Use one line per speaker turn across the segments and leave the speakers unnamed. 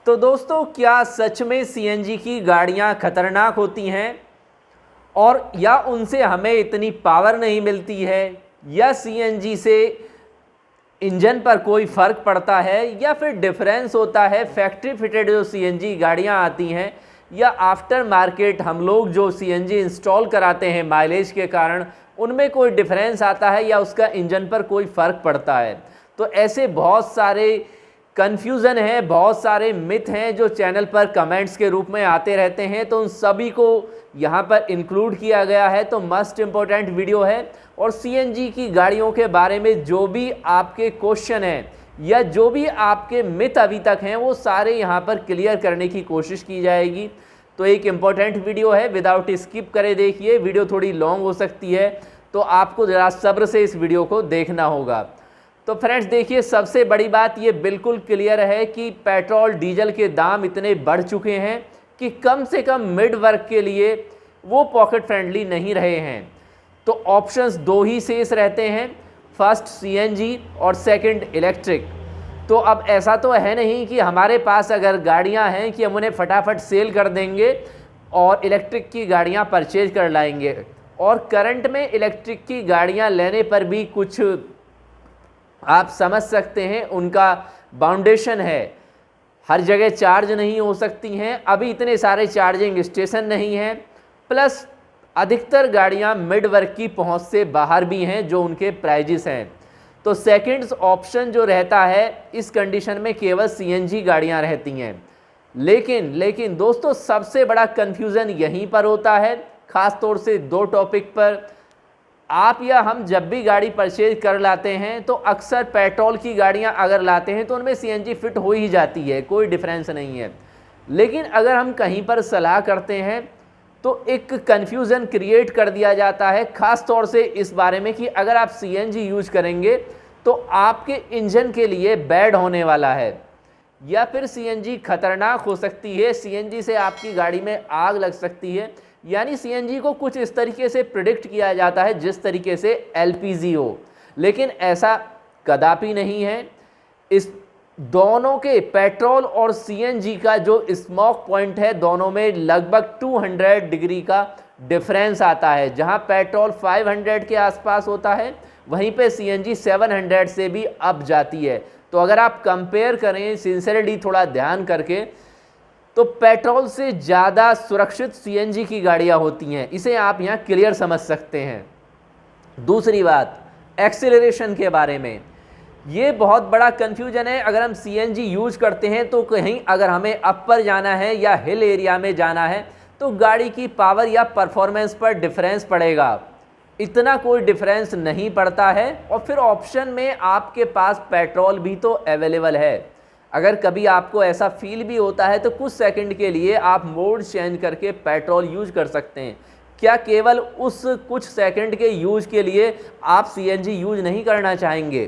तो दोस्तों, क्या सच में सीएनजी की गाड़ियां खतरनाक होती हैं और या उनसे हमें इतनी पावर नहीं मिलती है, या सीएनजी से इंजन पर कोई फ़र्क पड़ता है, या फिर डिफरेंस होता है फैक्ट्री फिटेड जो सीएनजी गाड़ियां आती हैं या आफ्टर मार्केट हम लोग जो सीएनजी इंस्टॉल कराते हैं माइलेज के कारण उनमें कोई डिफरेंस आता है या उसका इंजन पर कोई फ़र्क पड़ता है। तो ऐसे बहुत सारे कन्फ्यूज़न है, बहुत सारे मिथ हैं जो चैनल पर कमेंट्स के रूप में आते रहते हैं, तो उन सभी को यहाँ पर इंक्लूड किया गया है। तो मस्ट इम्पोर्टेंट वीडियो है और सीएनजी की गाड़ियों के बारे में जो भी आपके क्वेश्चन हैं या जो भी आपके मिथ अभी तक हैं वो सारे यहाँ पर क्लियर करने की कोशिश की जाएगी। तो एक इम्पॉर्टेंट वीडियो है, विदाउट स्किप करे देखिए। वीडियो थोड़ी लॉन्ग हो सकती है तो आपको ज़रा सब्र से इस वीडियो को देखना होगा। तो फ्रेंड्स देखिए, सबसे बड़ी बात ये बिल्कुल क्लियर है कि पेट्रोल डीजल के दाम इतने बढ़ चुके हैं कि कम से कम मिड वर्ग के लिए वो पॉकेट फ्रेंडली नहीं रहे हैं। तो ऑप्शंस दो ही शेष रहते हैं, फर्स्ट सीएनजी और सेकंड इलेक्ट्रिक। तो अब ऐसा तो है नहीं कि हमारे पास अगर गाड़ियां हैं कि हम उन्हें फटाफट सेल कर देंगे और इलेक्ट्रिक की गाड़ियां परचेज कर लाएंगे। और करंट में इलेक्ट्रिक की गाड़ियां लेने पर भी कुछ आप समझ सकते हैं उनका बाउंडेशन है, हर जगह चार्ज नहीं हो सकती हैं, अभी इतने सारे चार्जिंग स्टेशन नहीं हैं, प्लस अधिकतर गाड़ियां मिड वर्ग की पहुंच से बाहर भी हैं जो उनके प्राइजेस हैं। तो सेकंड ऑप्शन जो रहता है इस कंडीशन में केवल सीएनजी गाड़ियां रहती हैं। लेकिन दोस्तों, सबसे बड़ा कन्फ्यूज़न यहीं पर होता है, ख़ास तौर से दो टॉपिक पर। आप या हम जब भी गाड़ी परचेज कर लाते हैं तो अक्सर पेट्रोल की गाड़ियां अगर लाते हैं तो उनमें सीएनजी फिट हो ही जाती है, कोई डिफरेंस नहीं है। लेकिन अगर हम कहीं पर सलाह करते हैं तो एक कन्फ्यूज़न क्रिएट कर दिया जाता है, ख़ास तौर से इस बारे में कि अगर आप सीएनजी यूज करेंगे तो आपके इंजन के लिए बैड होने वाला है या फिर सीएनजी खतरनाक हो सकती है, सीएनजी से आपकी गाड़ी में आग लग सकती है। यानी सीएनजी को कुछ इस तरीके से प्रिडिक्ट किया जाता है जिस तरीके से एलपीजी हो, लेकिन ऐसा कदापि नहीं है। इस दोनों के पेट्रोल और सीएनजी का जो स्मोक पॉइंट है दोनों में लगभग 200 डिग्री का डिफरेंस आता है। जहां पेट्रोल 500 के आसपास होता है वहीं पे सीएनजी 700 से भी अप जाती है। तो अगर आप कंपेयर करें सिंसियरली थोड़ा ध्यान करके तो पेट्रोल से ज़्यादा सुरक्षित सीएनजी की गाड़ियां होती हैं, इसे आप यहाँ क्लियर समझ सकते हैं। दूसरी बात, एक्सेलरेशन के बारे में ये बहुत बड़ा कन्फ्यूजन है। अगर हम सीएनजी यूज करते हैं तो कहीं अगर हमें अपर जाना है या हिल एरिया में जाना है तो गाड़ी की पावर या परफॉर्मेंस पर डिफरेंस पड़ेगा, इतना कोई डिफरेंस नहीं पड़ता है। और फिर ऑप्शन में आपके पास पेट्रोल भी तो अवेलेबल है। अगर कभी आपको ऐसा फील भी होता है तो कुछ सेकंड के लिए आप मोड चेंज करके पेट्रोल यूज कर सकते हैं। क्या केवल उस कुछ सेकंड के यूज के लिए आप सीएनजी यूज नहीं करना चाहेंगे?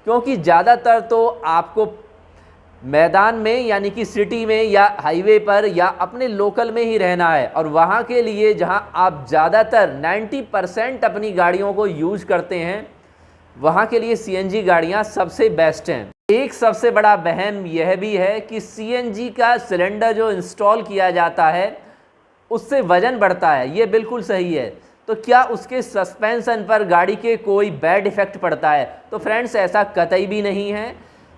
क्योंकि ज़्यादातर तो आपको मैदान में यानी कि सिटी में या हाईवे पर या अपने लोकल में ही रहना है, और वहाँ के लिए जहाँ आप ज़्यादातर 90% अपनी गाड़ियों को यूज करते हैं वहाँ के लिए सीएनजी गाड़ियाँ सबसे बेस्ट हैं। एक सबसे बड़ा वहम यह भी है कि सीएनजी का सिलेंडर जो इंस्टॉल किया जाता है उससे वज़न बढ़ता है, ये बिल्कुल सही है। तो क्या उसके सस्पेंशन पर गाड़ी के कोई बैड इफ़ेक्ट पड़ता है? तो फ्रेंड्स ऐसा कतई भी नहीं है।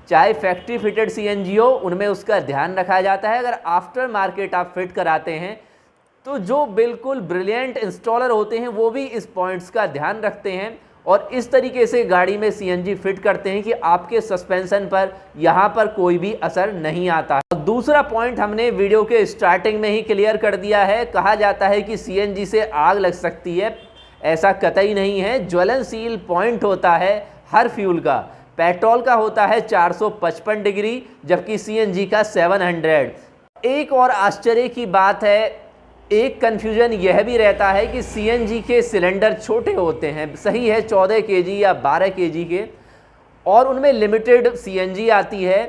चाहे फैक्ट्री फिटेड सीएनजी हो उनमें उसका ध्यान रखा जाता है। अगर आफ्टर मार्केट आप फिट कराते हैं तो जो बिल्कुल ब्रिलियंट इंस्टॉलर होते हैं वो भी इस पॉइंट्स का ध्यान रखते हैं और इस तरीके से गाड़ी में सीएनजी फिट करते हैं कि आपके सस्पेंशन पर यहाँ पर कोई भी असर नहीं आता। दूसरा पॉइंट हमने वीडियो के स्टार्टिंग में ही क्लियर कर दिया है। कहा जाता है कि सीएनजी से आग लग सकती है, ऐसा कतई नहीं है। ज्वलनशील पॉइंट होता है हर फ्यूल का। पेट्रोल का होता है 455 डिग्री जबकि सीएनजी का 700। एक और आश्चर्य की बात है, एक कन्फ्यूजन यह भी रहता है कि सीएनजी के सिलेंडर छोटे होते हैं, सही है 14 केजी या 12 केजी के, और उनमें लिमिटेड सीएनजी आती है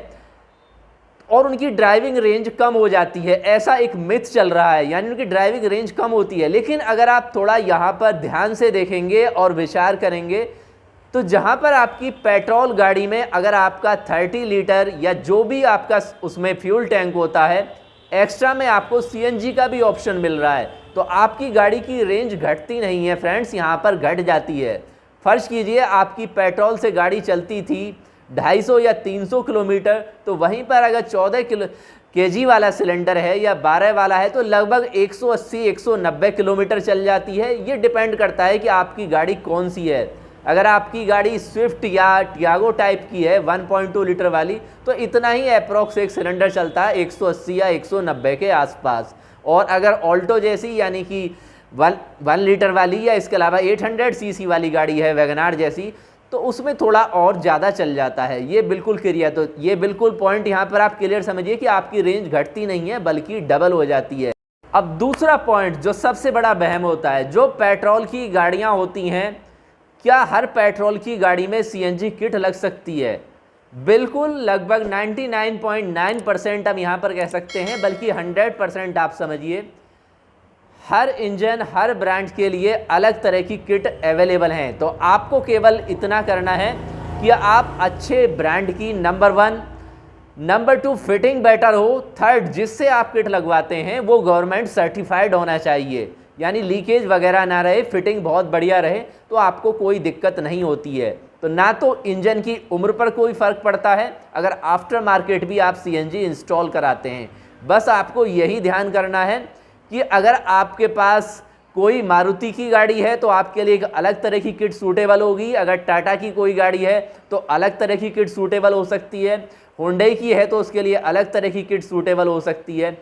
और उनकी ड्राइविंग रेंज कम हो जाती है, ऐसा एक मिथ चल रहा है, यानी उनकी ड्राइविंग रेंज कम होती है। लेकिन अगर आप थोड़ा यहाँ पर ध्यान से देखेंगे और विचार करेंगे तो जहां पर आपकी पेट्रोल गाड़ी में अगर आपका 30 लीटर या जो भी आपका उसमें फ्यूल टैंक होता है, एक्स्ट्रा में आपको सीएनजी का भी ऑप्शन मिल रहा है, तो आपकी गाड़ी की रेंज घटती नहीं है फ्रेंड्स, यहाँ पर घट जाती है। फर्ज कीजिए आपकी पेट्रोल से गाड़ी चलती थी 250 या 300 किलोमीटर, तो वहीं पर अगर 14 केजी वाला सिलेंडर है या 12 वाला है तो लगभग 180-190 किलोमीटर चल जाती है। ये डिपेंड करता है कि आपकी गाड़ी कौन सी है। अगर आपकी गाड़ी स्विफ्ट या टियागो टाइप की है 1.2 लीटर वाली, तो इतना ही अप्रॉक्स एक सिलेंडर चलता है 180 या 190 के आसपास। और अगर ऑल्टो जैसी यानी कि 1 लीटर वाली या इसके अलावा 800 सीसी वाली गाड़ी है वैगनार जैसी, तो उसमें थोड़ा और ज़्यादा चल जाता है। ये बिल्कुल क्लियर है। तो ये बिल्कुल पॉइंट यहाँ पर आप क्लियर समझिए कि आपकी रेंज घटती नहीं है बल्कि डबल हो जाती है। अब दूसरा पॉइंट जो सबसे बड़ा वहम होता है, जो पेट्रोल की गाड़ियाँ होती हैं, क्या हर पेट्रोल की गाड़ी में सीएनजी किट लग सकती है? बिल्कुल, लगभग 99.9% हम यहाँ पर कह सकते हैं, बल्कि 100% आप समझिए। हर इंजन, हर ब्रांड के लिए अलग तरह की किट अवेलेबल हैं। तो आपको केवल इतना करना है कि आप अच्छे ब्रांड की नंबर 1, नंबर 2 फिटिंग बेटर हो, थर्ड जिससे आप किट लगवाते हैं वो गवर्नमेंट सर्टिफाइड होना चाहिए, यानी लीकेज वगैरह ना रहे, फिटिंग बहुत बढ़िया रहे, तो आपको कोई दिक्कत नहीं होती है। तो ना तो इंजन की उम्र पर कोई फ़र्क पड़ता है अगर आफ्टर मार्केट भी आप सीएनजी इंस्टॉल कराते हैं। बस आपको यही ध्यान करना है कि अगर आपके पास कोई मारुति की गाड़ी है तो आपके लिए एक अलग तरह की किट सूटेबल होगी, अगर टाटा की कोई गाड़ी है तो अलग तरह की किट सूटेबल हो सकती है, हुंडई की है तो उसके लिए अलग तरह की किट सूटेबल हो सकती है।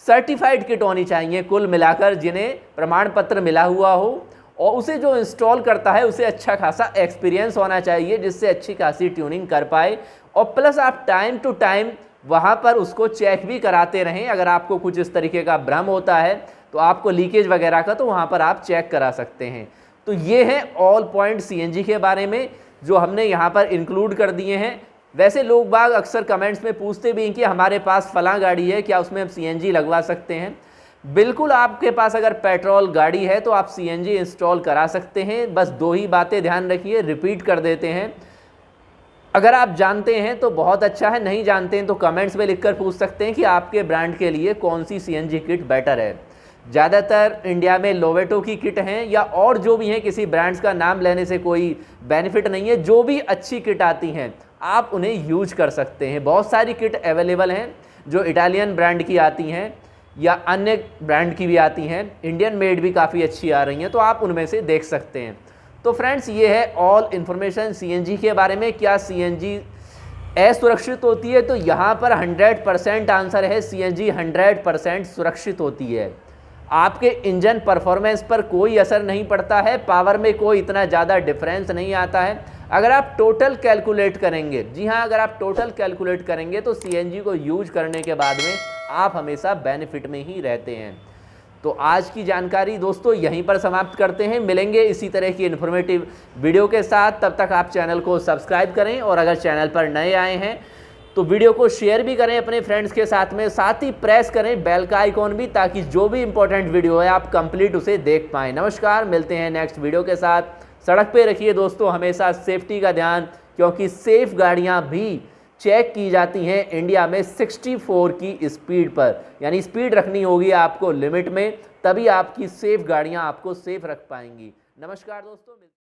सर्टिफाइड किट होनी चाहिए कुल मिलाकर, जिन्हें प्रमाण पत्र मिला हुआ हो, और उसे जो इंस्टॉल करता है उसे अच्छा खासा एक्सपीरियंस होना चाहिए, जिससे अच्छी खासी ट्यूनिंग कर पाए। और प्लस आप टाइम टू टाइम वहाँ पर उसको चेक भी कराते रहें। अगर आपको कुछ इस तरीके का भ्रम होता है तो आपको लीकेज वगैरह का, तो वहाँ पर आप चेक करा सकते हैं। तो ये है ऑल पॉइंट सीएनजी के बारे में जो हमने यहाँ पर इंक्लूड कर दिए हैं। वैसे लोग बाग अक्सर कमेंट्स में पूछते भी हैं कि हमारे पास फलां गाड़ी है, क्या उसमें हम सीएनजी लगवा सकते हैं? बिल्कुल, आपके पास अगर पेट्रोल गाड़ी है तो आप सीएनजी इंस्टॉल करा सकते हैं। बस 2 ही बातें ध्यान रखिए, रिपीट कर देते हैं। अगर आप जानते हैं तो बहुत अच्छा है, नहीं जानते हैं तो कमेंट्स में लिखकर पूछ सकते हैं कि आपके ब्रांड के लिए कौन सी सीएनजी किट बेटर है। ज़्यादातर इंडिया में लोवेटो की किट हैं या और जो भी हैं, किसी ब्रांड्स का नाम लेने से कोई बेनिफिट नहीं है। जो भी अच्छी किट आती हैं आप उन्हें यूज कर सकते हैं। बहुत सारी किट अवेलेबल हैं जो इटालियन ब्रांड की आती हैं या अन्य ब्रांड की भी आती हैं, इंडियन मेड भी काफ़ी अच्छी आ रही हैं, तो आप उनमें से देख सकते हैं। तो फ्रेंड्स, ये है ऑल इन्फॉर्मेशन सीएनजी के बारे में। क्या सीएनजी असुरक्षित होती है? तो यहाँ पर 100% आंसर है, सीएनजी 100% सुरक्षित होती है। आपके इंजन परफॉर्मेंस पर कोई असर नहीं पड़ता है, पावर में कोई इतना ज़्यादा डिफरेंस नहीं आता है। अगर आप टोटल कैलकुलेट करेंगे, जी हाँ, अगर आप टोटल कैलकुलेट करेंगे तो सीएनजी को यूज करने के बाद में आप हमेशा बेनिफिट में ही रहते हैं। तो आज की जानकारी दोस्तों यहीं पर समाप्त करते हैं। मिलेंगे इसी तरह की इन्फॉर्मेटिव वीडियो के साथ। तब तक आप चैनल को सब्सक्राइब करें और अगर चैनल पर नए आए हैं तो वीडियो को शेयर भी करें अपने फ्रेंड्स के साथ में, साथ ही प्रेस करें बेल का आइकॉन भी, ताकि जो भी इंपॉर्टेंट वीडियो है आप कंप्लीट उसे देख पाएँ। नमस्कार, मिलते हैं नेक्स्ट वीडियो के साथ। सड़क पे रखिए दोस्तों हमेशा सेफ्टी का ध्यान, क्योंकि सेफ गाड़ियाँ भी चेक की जाती हैं इंडिया में 64 की स्पीड पर, यानी स्पीड रखनी होगी आपको लिमिट में, तभी आपकी सेफ गाड़ियाँ आपको सेफ रख पाएंगी। नमस्कार दोस्तों।